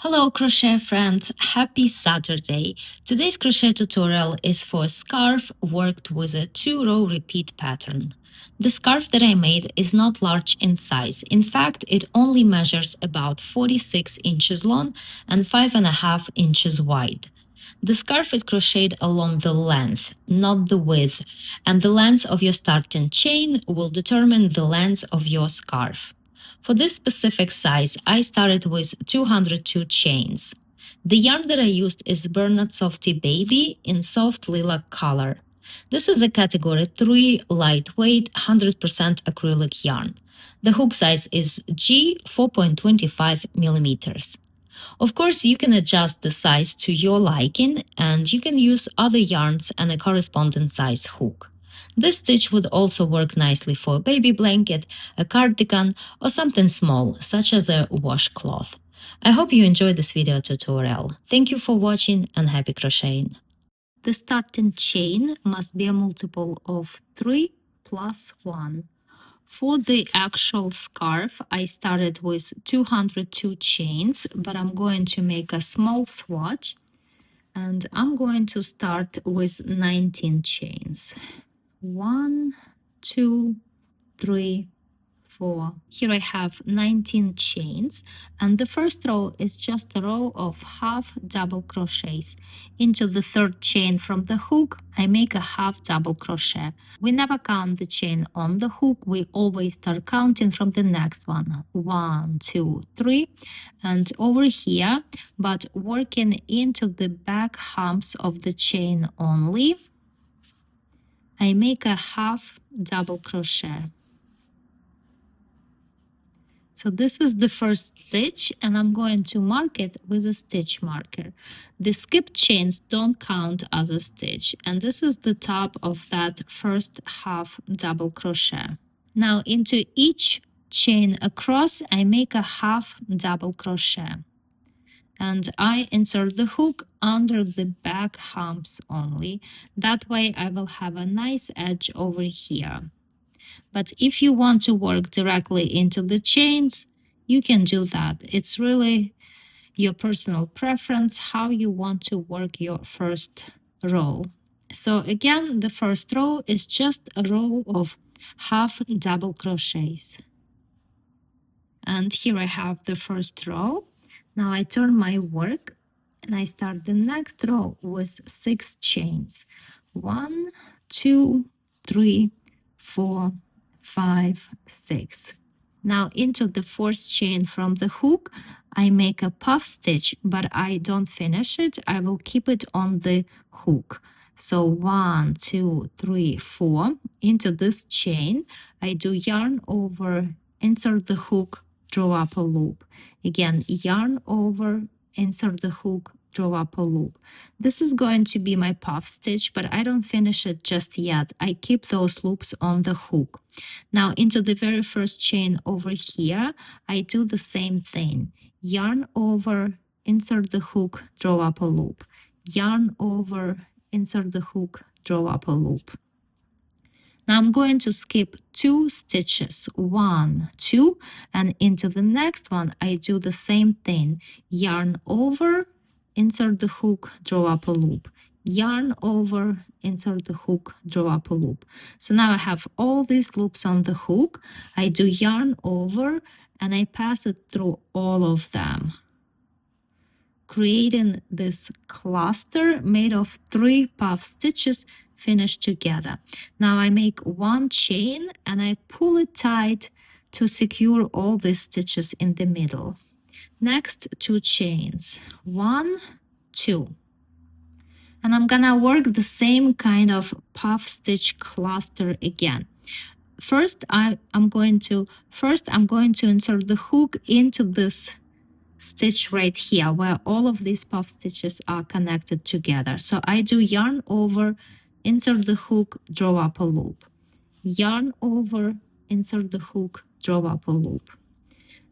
Hello crochet friends, happy Saturday! Today's crochet tutorial is for a scarf worked with a 2-row repeat pattern. The scarf that I made is not large in size. In fact, it only measures about 46 inches long and 5.5 inches wide. The scarf is crocheted along the length, not the width, and the length of your starting chain will determine the length of your scarf. For this specific size, I started with 202 chains. The yarn that I used is Bernat Softee Baby in Soft Lilac color. This is a category 3 lightweight 100% acrylic yarn. The hook size is G 4.25 millimeters. Of course, you can adjust the size to your liking, and you can use other yarns and a corresponding size hook. This stitch would also work nicely for a baby blanket, a cardigan, or something small, such as a washcloth. I hope you enjoyed this video tutorial. Thank you for watching and happy crocheting! The starting chain must be a multiple of 3 plus 1. For the actual scarf, I started with 202 chains, but I'm going to make a small swatch, and I'm going to start with 19 chains. 1, 2, 3, 4. Here I have 19 chains, and the first row is just a row of half double crochets. Into the third chain from the hook, I make a half double crochet. We never count the chain on the hook, we always start counting from the next one. 1, 2, 3, and over here, but working into the back humps of the chain only, I make a half double crochet. So this is the first stitch, and I'm going to mark it with a stitch marker. The skipped chains don't count as a stitch, and this is the top of that first half double crochet. Now into each chain across, I make a half double crochet, and I insert the hook under the back humps only. That way I will have a nice edge over here. But if you want to work directly into the chains, you can do that. It's really your personal preference how you want to work your first row. So again, the first row is just a row of half double crochets. And here I have the first row. Now I turn my work and I start the next row with 6 chains. 1, 2, 3, 4, 5, 6. Now into the fourth chain from the hook, I make a puff stitch, but I don't finish it. I will keep it on the hook. So 1, 2, 3, 4. Into this chain, I do yarn over, insert the hook, draw up a loop. Again, yarn over, insert the hook, draw up a loop. This is going to be my puff stitch, but I don't finish it just yet. I keep those loops on the hook. Now into the very first chain over here, I do the same thing. Yarn over, insert the hook, draw up a loop. Yarn over, insert the hook, draw up a loop. Now I'm going to skip 2 stitches, 1, 2, and into the next one I do the same thing. Yarn over, insert the hook, draw up a loop. Yarn over, insert the hook, draw up a loop. So now I have all these loops on the hook. I do yarn over and I pass it through all of them, creating this cluster made of 3 puff stitches finished together. Now I make 1 chain and I pull it tight to secure all these stitches in the middle. Next 2 chains, 1, 2. And I'm gonna work the same kind of puff stitch cluster again. First I'm going to insert the hook into this stitch right here where all of these puff stitches are connected together. So I do yarn over, insert the hook, draw up a loop. Yarn over, insert the hook, draw up a loop.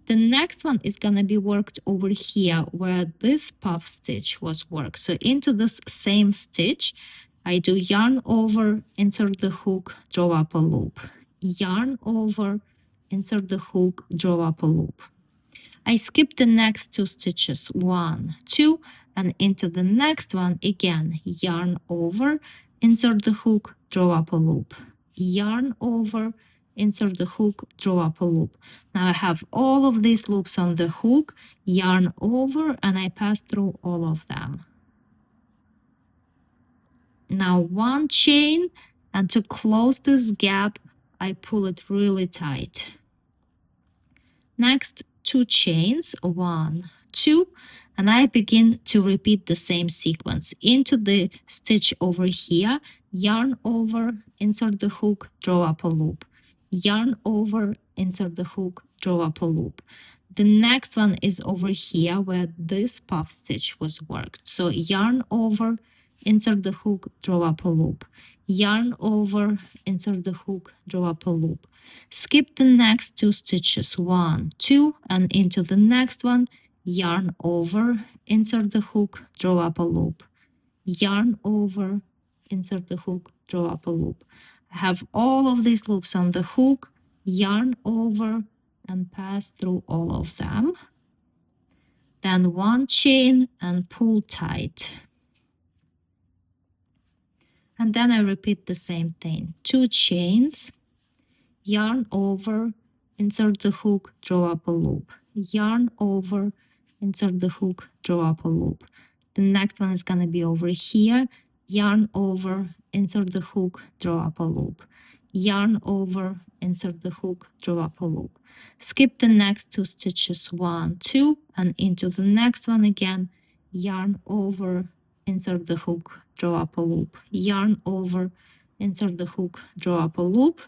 The next one is going to be worked over here where this puff stitch was worked. So into this same stitch, I do yarn over, insert the hook, draw up a loop. Yarn over, insert the hook, draw up a loop. I skip the next 2 stitches, 1, 2, and into the next one again, yarn over, insert the hook, draw up a loop, yarn over, insert the hook, draw up a loop. Now I have all of these loops on the hook, yarn over, and I pass through all of them. Now 1 chain, and to close this gap, I pull it really tight. Next, 2 chains, 1, 2, and I begin to repeat the same sequence. Into the stitch over here, yarn over, insert the hook, draw up a loop. Yarn over, insert the hook, draw up a loop. The next one is over here where this puff stitch was worked. So yarn over, insert the hook, draw up a loop. Yarn over, insert the hook, draw up a loop. Skip the next 2 stitches, 1, 2, and into the next one, yarn over, insert the hook, draw up a loop. Yarn over, insert the hook, draw up a loop. I have all of these loops on the hook, yarn over, and pass through all of them. Then 1 chain and pull tight. And then I repeat the same thing. 2 chains, yarn over, insert the hook, draw up a loop. Yarn over, insert the hook, draw up a loop. The next one is going to be over here. Yarn over, insert the hook, draw up a loop. Yarn over, insert the hook, draw up a loop. Skip the next 2 stitches, 1, 2, and into the next one again. Yarn over, insert the hook, draw up a loop. Yarn over, insert the hook, draw up a loop.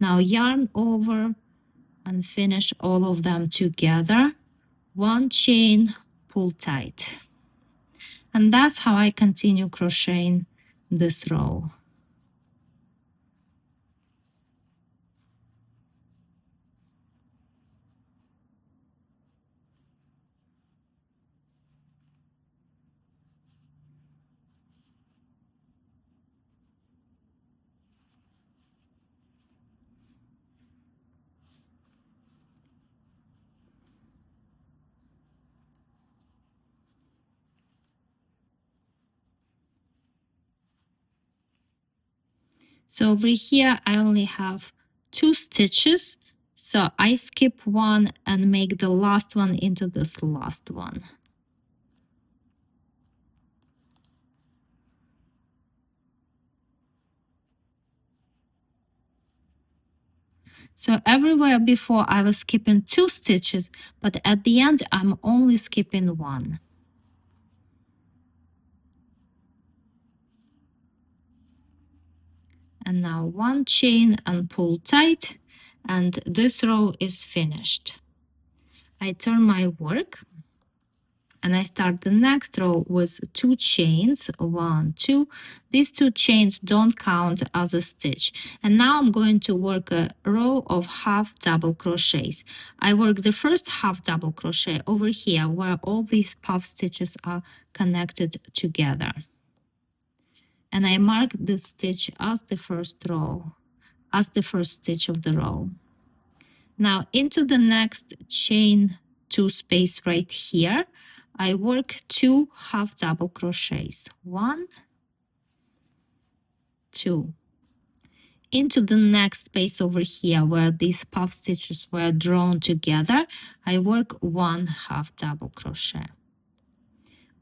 Now yarn over and finish all of them together. 1 chain, pull tight. And that's how I continue crocheting this row. So over here, I only have 2 stitches. So I skip one and make the last one into this last one. So everywhere before I was skipping 2 stitches, but at the end I'm only skipping 1. And now 1 chain and pull tight, and this row is finished. I turn my work and I start the next row with 2 chains, 1, 2. These 2 chains don't count as a stitch. And now I'm going to work a row of half double crochets. I work the first half double crochet over here where all these puff stitches are connected together. And I mark this stitch as the first row, as the first stitch of the row. Now into the next chain 2 space right here, I work 2 half double crochets, 1, 2. Into the next space over here where these puff stitches were drawn together, I work 1 half double crochet.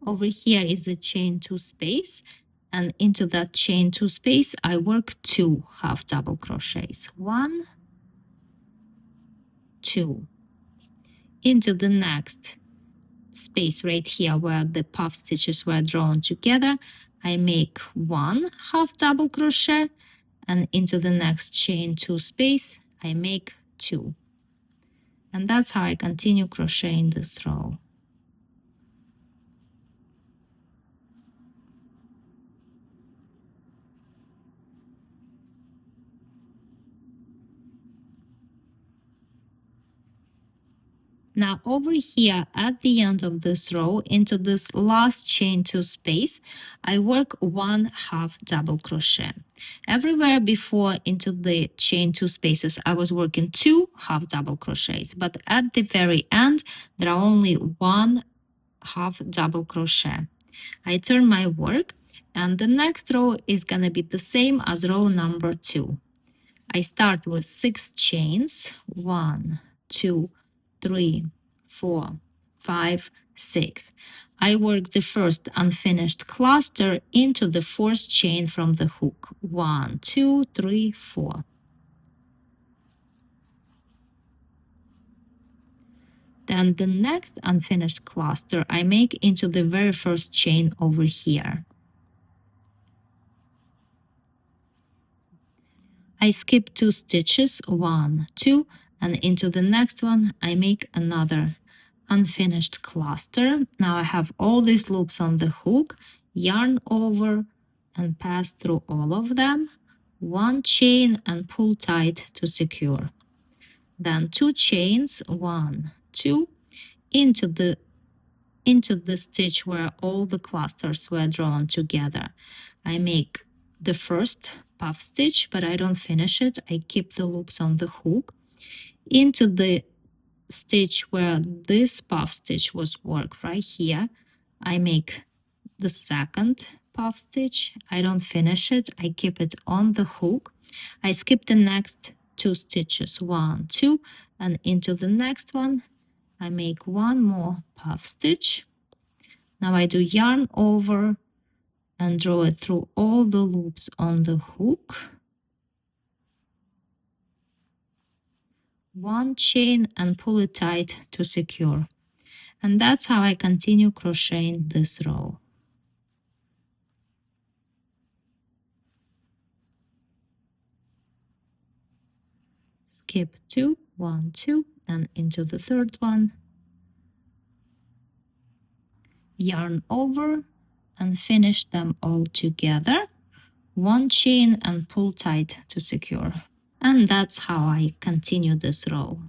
Over here is the chain 2 space, and into that chain 2 space I work 2 half double crochets, 1, 2. Into the next space right here where the puff stitches were drawn together, I make 1 half double crochet, and into the next chain 2 space I make 2. And that's how I continue crocheting this row. Now over here at the end of this row, into this last chain 2 space, I work 1/2 double crochet. Everywhere before into the chain 2 spaces, I was working 2 half double crochets, but at the very end, there are only 1/2 double crochet. I turn my work, and the next row is gonna be the same as row number 2. I start with 6 chains, 1, 2, 3, 4, 5, 6. I work the first unfinished cluster into the fourth chain from the hook. 1, 2, 3, 4. Then the next unfinished cluster I make into the very first chain over here. I skip 2 stitches, 1, 2, and into the next one I make another unfinished cluster. Now I have all these loops on the hook, yarn over and pass through all of them, 1 chain and pull tight to secure. Then 2 chains, 1, 2, into the stitch where all the clusters were drawn together. I make the first puff stitch, but I don't finish it. I keep the loops on the hook. Into the stitch where this puff stitch was worked right here, I make the second puff stitch. I don't finish it. I keep it on the hook. I skip the next 2 stitches, 1, 2, and into the next one, I make 1 more puff stitch. Now I do yarn over and draw it through all the loops on the hook. 1 chain and pull it tight to secure. And that's how I continue crocheting this row. Skip 2, 1, 2, and into the third one. Yarn over and finish them all together. 1 chain and pull tight to secure. And that's how I continue this row.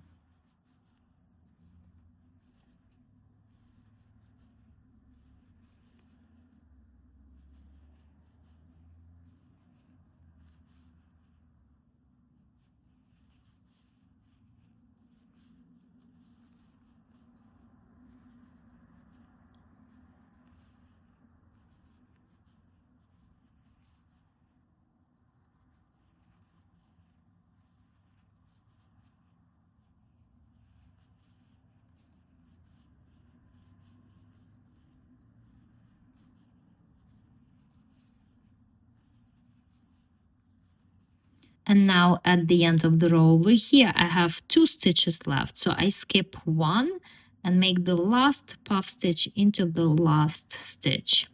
And now at the end of the row over here, I have 2 stitches left. So I skip 1 and make the last puff stitch into the last stitch.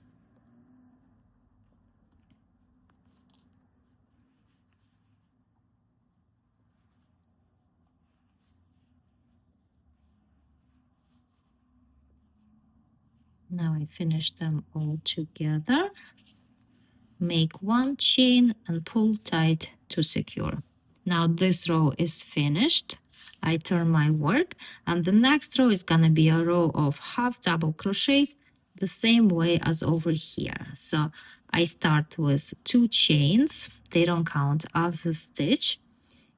Now I finish them all together. Make 1 chain and pull tight to secure. Now this row is finished. I turn my work, and the next row is gonna be a row of half double crochets the same way as over here. So I start with 2 chains, they don't count as a stitch.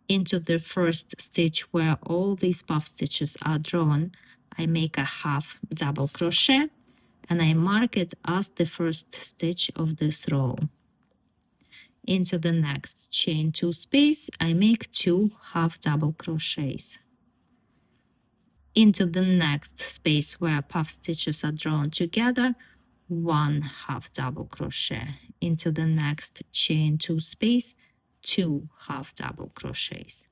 Into the first stitch where all these puff stitches are drawn, I make a half double crochet and I mark it as the first stitch of this row. Into the next chain 2 space, I make 2 half double crochets. Into the next space where puff stitches are drawn together, 1 half double crochet. Into the next chain 2 space, 2 half double crochets.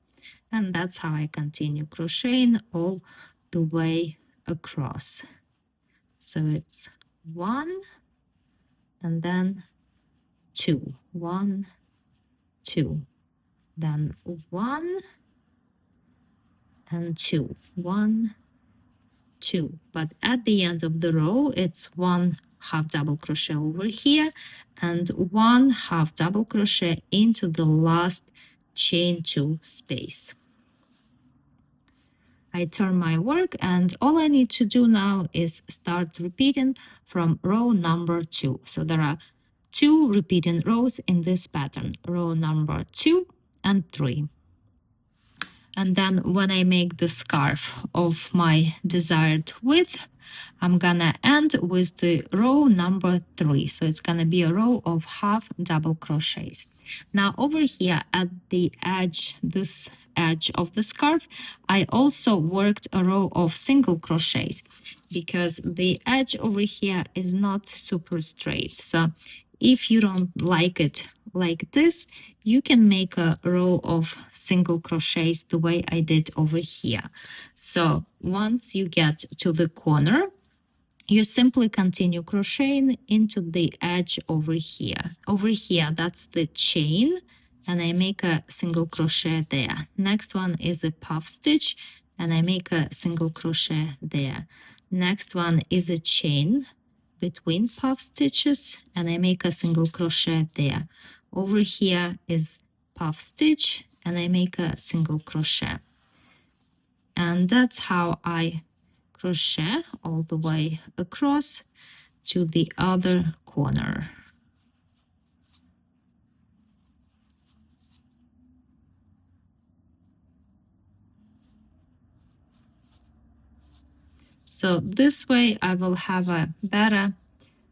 And that's how I continue crocheting all the way across. So it's 1 and then 2, 1, 2, then 1 and 2, 1, 2. But at the end of the row, it's 1 half double crochet over here and 1 half double crochet into the last chain 2 space. I turn my work, and all I need to do now is start repeating from row number 2. So there are 2 repeating rows in this pattern, row number 2 and 3. And then when I make the scarf of my desired width, I'm gonna end with the row number 3. So it's gonna be a row of half double crochets. Now over here at the edge, this edge of the scarf, I also worked a row of single crochets because the edge over here is not super straight. So if you don't like it like this, you can make a row of single crochets the way I did over here. So once you get to the corner, you simply continue crocheting into the edge over here. Over here, that's the chain, and I make a single crochet there. Next one is a puff stitch, and I make a single crochet there. Next one is a chain between puff stitches, and I make a single crochet there. Over here is puff stitch, and I make a single crochet. And that's how I crochet all the way across to the other corner. So this way I will have a better,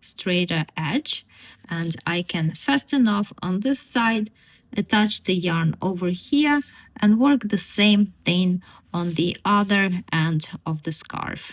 straighter edge, and I can fasten off on this side, attach the yarn over here, and work the same thing on the other end of the scarf.